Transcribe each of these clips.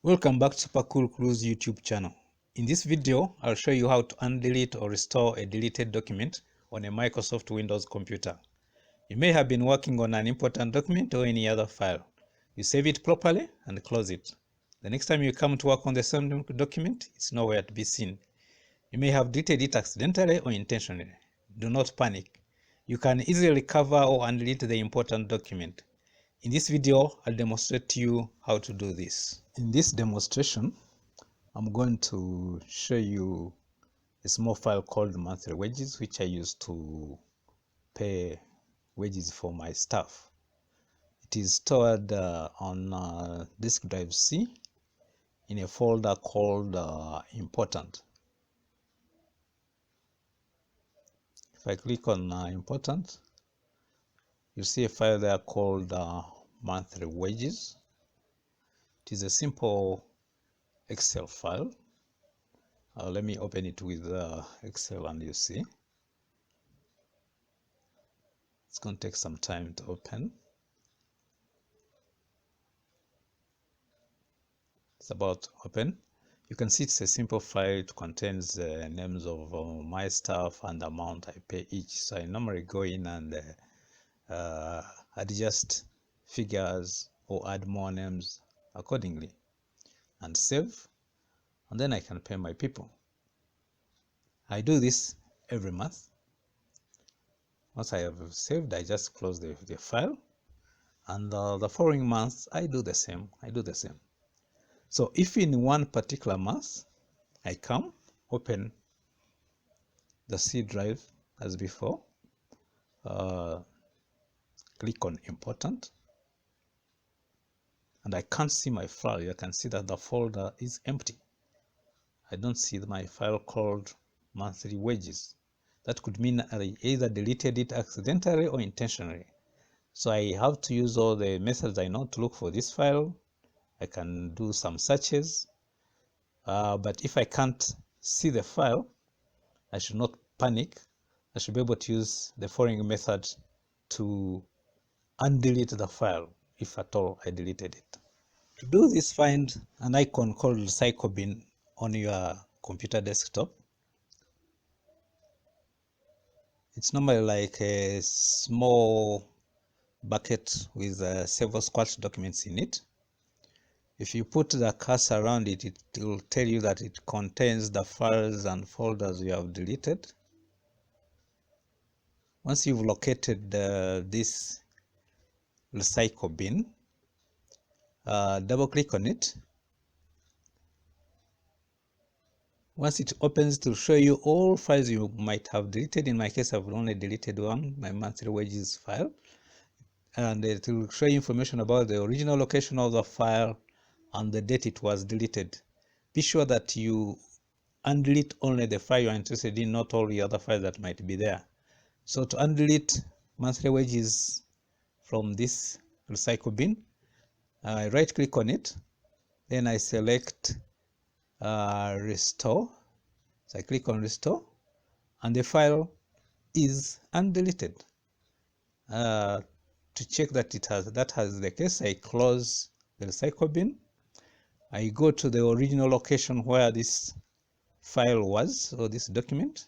Welcome back to superCoolclues YouTube channel. In this video, I'll show you how to undelete or restore a deleted document on a Microsoft Windows computer. You may have been working on an important document or any other file. You save it properly and close it. The next time you come to work on the same document, it's nowhere to be seen. You may have deleted it accidentally or intentionally. Do not panic. You can easily recover or undelete the important document. In this video, I'll demonstrate to you how to do this. In this demonstration, I'm going to show you a small file called monthly wages, which I use to pay wages for my staff. It is stored on disk drive C in a folder called important. If I click on important, you'll see a file there called monthly wages. It is a simple Excel file. Let me open it with Excel and you see. It's going to take some time to open. It's about to open. You can see it's a simple file. It contains names of my staff and the amount I pay each. So I normally go in and adjust figures or add more names accordingly and save, and then I can pay my people. I do this every month. Once I have saved, I just close the file, and the following month I do the same. So if in one particular month I come, open the C drive as before, click on important, and I can't see my file. You can see that the folder is empty. I don't see my file called monthly wages. That could mean I either deleted it accidentally or intentionally. So I have to use all the methods I know to look for this file. I can do some searches, but if I can't see the file, I should not panic. I should be able to use the following method to undelete the file if at all I deleted it. To do this, find an icon called recycle bin on your computer desktop. It's normally like a small bucket with several squashed documents in it. If you put the cursor around it, it will tell you that it contains the files and folders you have deleted. Once you've located this recycle bin, double click on it. Once it opens, to show you all files you might have deleted. In my case, I've only deleted one, my monthly wages file. And it will show you information about the original location of the file and the date it was deleted. Be sure that you undelete only the file you're interested in, not all the other files that might be there. So to undelete monthly wages from this recycle bin, I right click on it, then I select restore. So I click on restore, and the file is undeleted. To check that that has the case, I close the recycle bin. I go to the original location where this file was, or this document.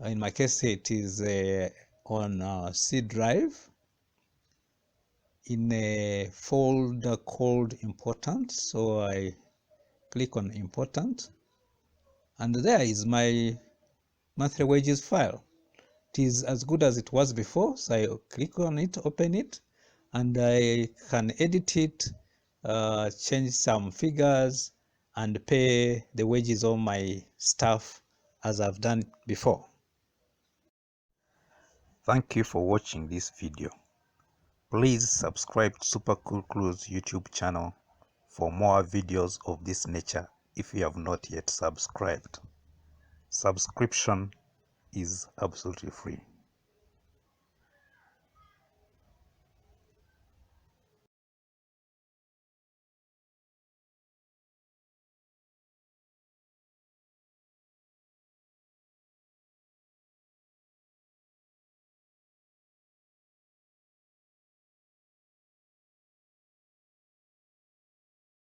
In my case, it is on C drive in a folder called important. So I click on important, and there is my monthly wages file. It is as good as it was before. So I click on it, open it, and I can edit it, change some figures, and pay the wages of my staff as I've done before. Thank you for watching this video. Please subscribe to superCoolclues YouTube channel for more videos of this nature if you have not yet subscribed. Subscription is absolutely free.